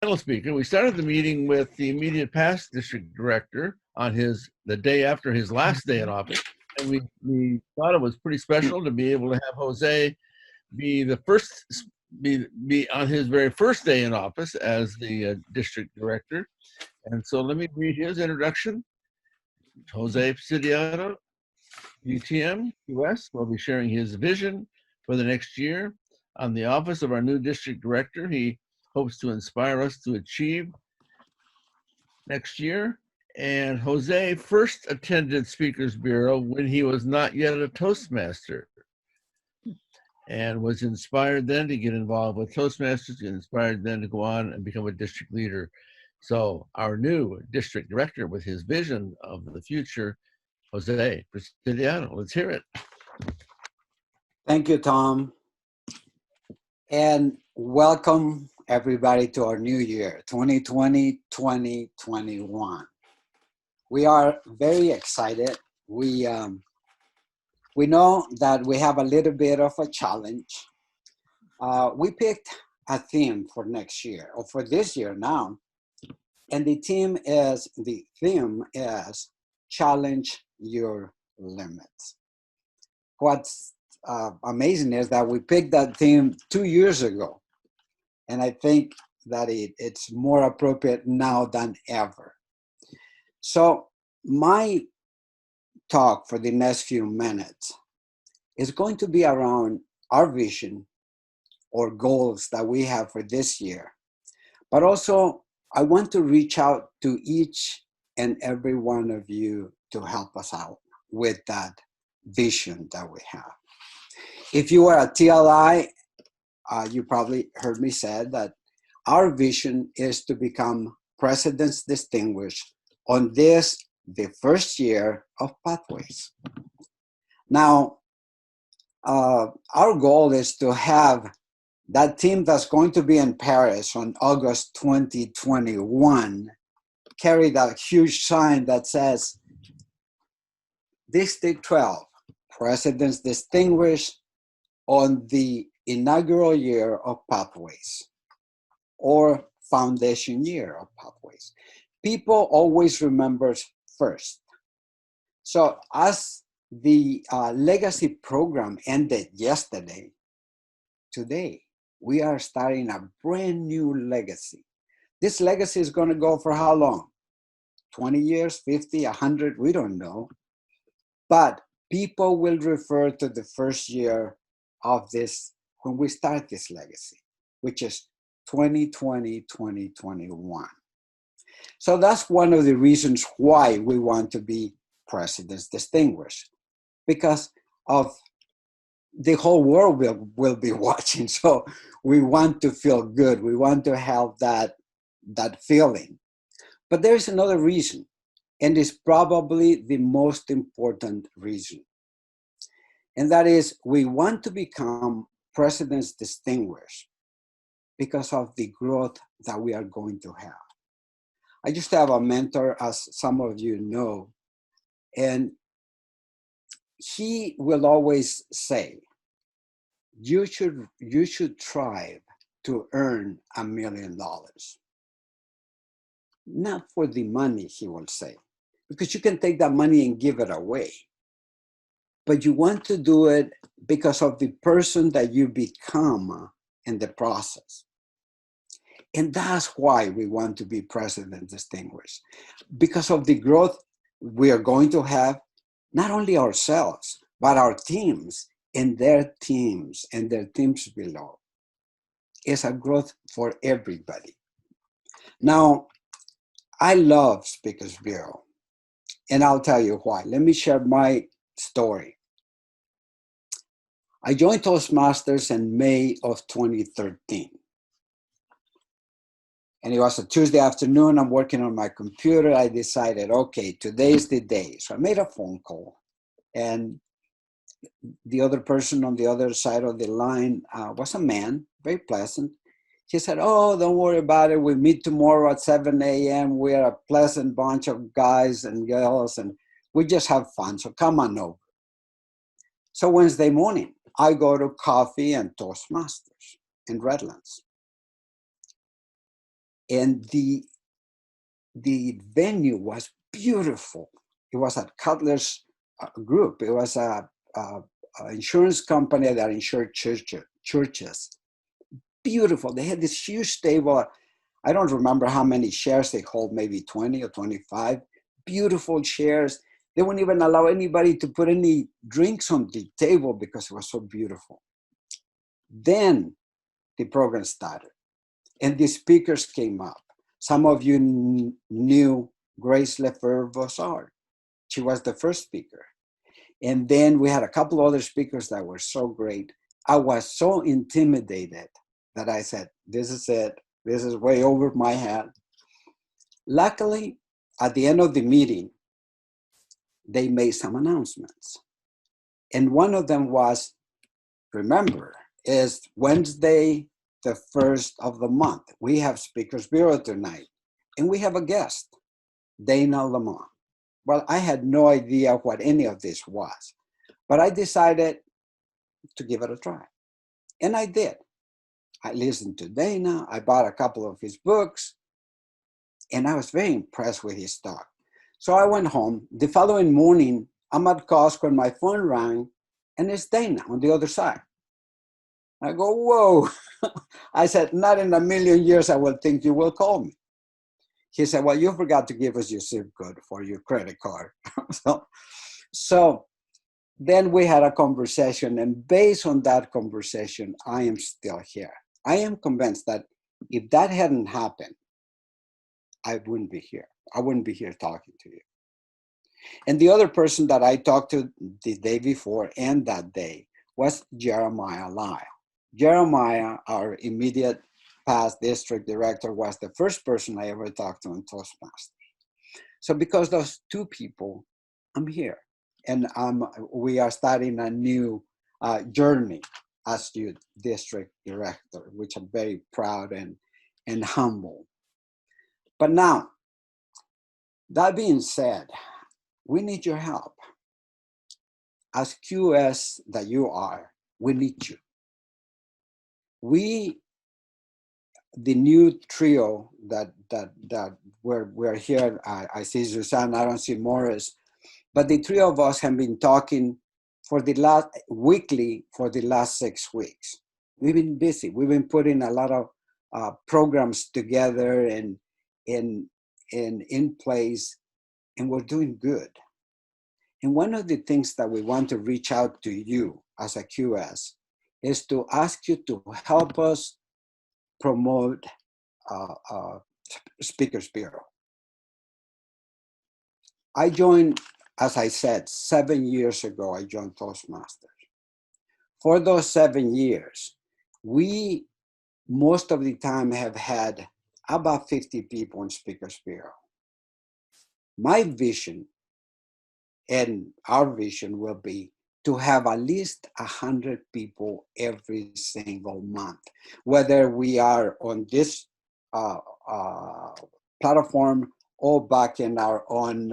panel speaker. We started the meeting with the immediate past district director on the day after his last day in office. And we thought it was pretty special to be able to have Jose be the first, be on his very first day in office as the district director. And so let me read his introduction. Jose Preciado, DTM, US, will be sharing his vision for the next year on the office of our new district director. He hopes to inspire us to achieve next year. And Jose first attended Speakers Bureau when he was not yet a Toastmaster, and was inspired then to get involved with Toastmasters, inspired then to go on and become a district leader. So our new district director, with his vision of the future, Jose Preciado. Let's hear it. Thank you, Tom. And welcome everybody to our new year, 2020-2021. We are very excited. We know that we have a little bit of a challenge. We picked a theme for next year, or for this year now, and the theme is challenge your limits. What's amazing is that we picked that theme 2 years ago, and I think that it's more appropriate now than ever. So my talk for the next few minutes is going to be around our vision or goals that we have for this year. But also, I want to reach out to each and every one of you to help us out with that vision that we have. If you are a TLI, you probably heard me say that our vision is to become President's Distinguished on this, the first year of Pathways. Now, our goal is to have that team that's going to be in Paris on August 2021 carry that huge sign that says, District 12, President's Distinguished on the inaugural year of Pathways, or foundation year of Pathways. People always remember first. So as the legacy program ended yesterday, today we are starting a brand new legacy. This legacy is going to go for how long? 20 years, 50, 100, we don't know. But people will refer to the first year of this when we start this legacy, which is 2020-2021. So that's one of the reasons why we want to be President's Distinguished, because of the whole world will be watching. So we want to feel good. We want to have that feeling. But there's another reason, and it's probably the most important reason. And that is, we want to become President's Distinguished because of the growth that we are going to have. I used to have a mentor, as some of you know, and he will always say, you should strive to earn $1 million. Not for the money, he will say, because you can take that money and give it away. But you want to do it because of the person that you become in the process. And that's why we want to be President Distinguished, because of the growth we are going to have, not only ourselves, but our teams and their teams below. It's a growth for everybody. Now, I love Speakers Bureau, and I'll tell you why. Let me share my story. I joined Toastmasters in May of 2013. And it was a Tuesday afternoon. I'm working on my computer. I decided, okay, today's the day. So I made a phone call. And the other person on the other side of the line was a man, very pleasant. He said, oh, don't worry about it. We meet tomorrow at 7 a.m. We're a pleasant bunch of guys and girls, and we just have fun. So come on over. So Wednesday morning, I go to coffee and Toastmasters in Redlands. And the venue was beautiful. It was at Cutler's Group. It was a insurance company that insured churches. Beautiful. They had this huge table. I don't remember how many chairs they hold, maybe 20 or 25. Beautiful chairs. They wouldn't even allow anybody to put any drinks on the table because it was so beautiful. Then the program started and the speakers came up. Some of you knew Grace Lefebvre-Bossard. She was the first speaker. And then we had a couple other speakers that were so great. I was so intimidated that I said, this is it. This is way over my head. Luckily, at the end of the meeting, they made some announcements. And one of them was, remember, is Wednesday, the 1st of the month. We have Speakers Bureau tonight. And we have a guest, Dana Lamont. Well, I had no idea what any of this was, but I decided to give it a try. And I did. I listened to Dana. I bought a couple of his books, and I was very impressed with his talk. So I went home. The following morning, I'm at Costco and my phone rang, and it's Dana on the other side. I go, whoa. I said, not in a million years I will think you will call me. He said, well, you forgot to give us your zip code for your credit card. so then we had a conversation, and based on that conversation, I am still here. I am convinced that if that hadn't happened, I wouldn't be here. I wouldn't be here talking to you. And the other person that I talked to the day before and that day was Jeremiah Lyle. Jeremiah, our immediate past district director, was the first person I ever talked to in Toastmasters. So because those two people, I'm here. And we are starting a new journey as your district director, which I'm very proud and humble. But now, that being said, we need your help. As QS that you are, we need you. The new trio that we're here, I see Suzanne, I don't see Morris, but the three of us have been talking for the last weekly for the last 6 weeks. We've been busy. We've been putting a lot of programs together and in place, and we're doing good. And one of the things that we want to reach out to you as a QS is to ask you to help us promote Speakers Bureau. I joined, as I said, 7 years ago, I joined Toastmasters. For those 7 years, we most of the time have had about 50 people in Speakers Bureau. My vision and our vision will be to have at least 100 people every single month, whether we are on this platform or back in our own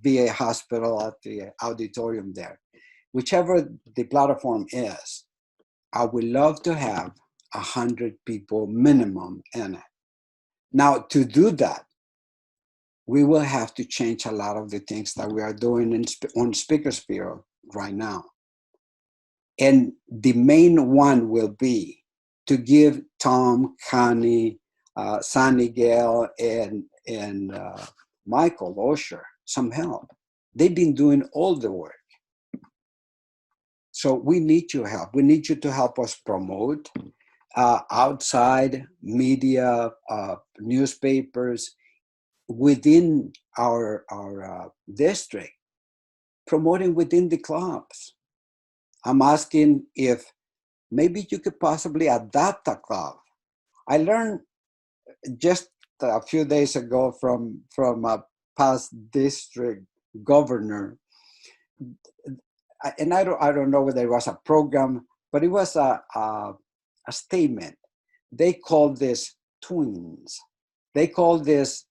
VA hospital at the auditorium there. Whichever the platform is, I would love to have 100 people minimum in it. Now, to do that, we will have to change a lot of the things that we are doing on Speakers Bureau right now. And the main one will be to give Tom, Connie, Sunny Gale, and Michael Osher some help. They've been doing all the work. So we need your help. We need you to help us promote outside media, newspapers, within our district, promoting within the clubs. I'm asking if maybe you could possibly adopt a club. I learned just a few days ago from a past district governor, and I don't know whether it was a program, but it was a statement. They call this twins. They call this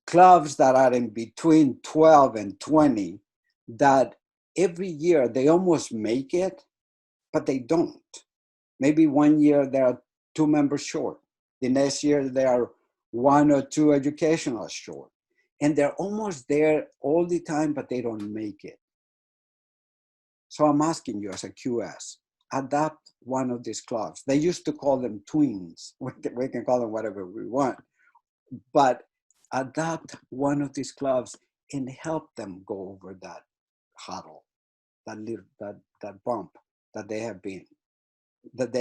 clubs that are in between 12 and 20 that every year they almost make it, but they don't. Maybe one year there are 2 members short. The next year, they are 1 or 2 educational short. And they're almost there all the time, but they don't make it. So I'm asking you as a QS, adopt one of these clubs. They used to call them twins. We can call them whatever we want. But adopt one of these clubs and help them go over that hurdle, that bump that they have been, that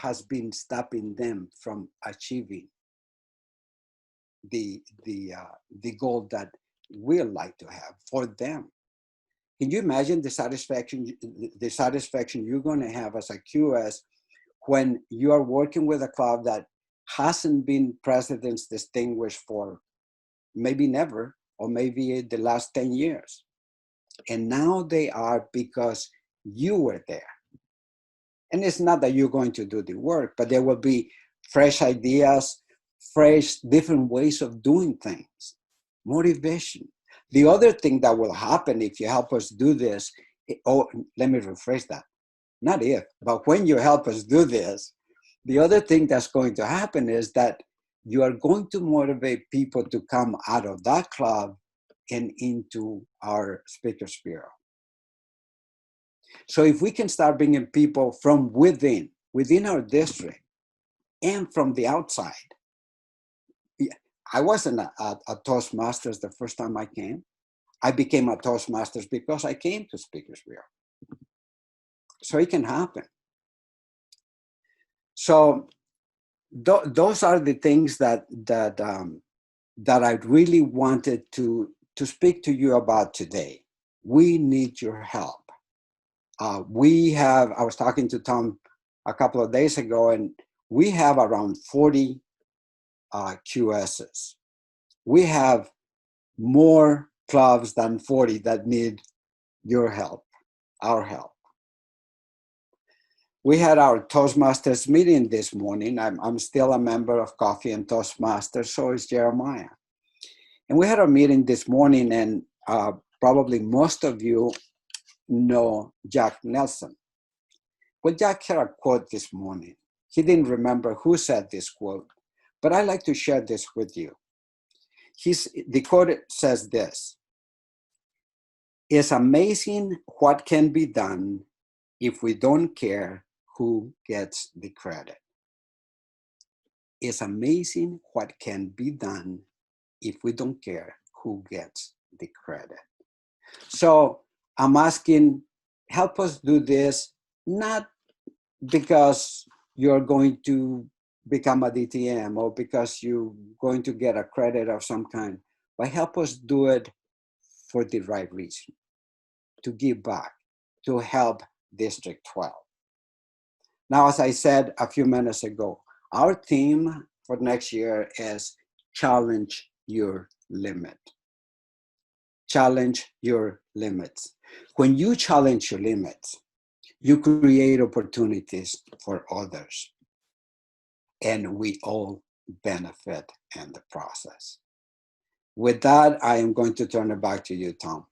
has been stopping them from achieving the goal that we'd like to have for them. Can you imagine the satisfaction you're going to have as a QS when you are working with a club that hasn't been presidents distinguished for maybe never, or maybe the last 10 years. And now they are because you were there. And it's not that you're going to do the work, but there will be fresh ideas, fresh, different ways of doing things, motivation. The other thing that will happen if you help us do this, let me rephrase that. Not if, but when you help us do this, the other thing that's going to happen is that you are going to motivate people to come out of that club and into our Speakers Bureau. So if we can start bringing people from within our district, and from the outside. I wasn't a Toastmasters the first time I came. I became a Toastmasters because I came to Speakers Bureau. So it can happen. So those are the things that I really wanted to speak to you about today. We need your help. I was talking to Tom a couple of days ago, and we have around 40 QSs. We have more clubs than 40 that need your help, our help. We had our Toastmasters meeting this morning. I'm still a member of Coffee and Toastmasters, so is Jeremiah. And we had a meeting this morning, and probably most of you know Jack Nelson. Well, Jack had a quote this morning. He didn't remember who said this quote, but I'd like to share this with you. The quote says this: "It's amazing what can be done if we don't care who gets the credit." It's amazing what can be done if we don't care who gets the credit. So I'm asking, help us do this, not because you're going to become a DTM or because you're going to get a credit of some kind, but help us do it for the right reason, to give back, to help District 12. Now, as I said a few minutes ago, our theme for next year is challenge your limit. Challenge your limits. When you challenge your limits, you create opportunities for others, and we all benefit in the process. With that, I am going to turn it back to you, Tom.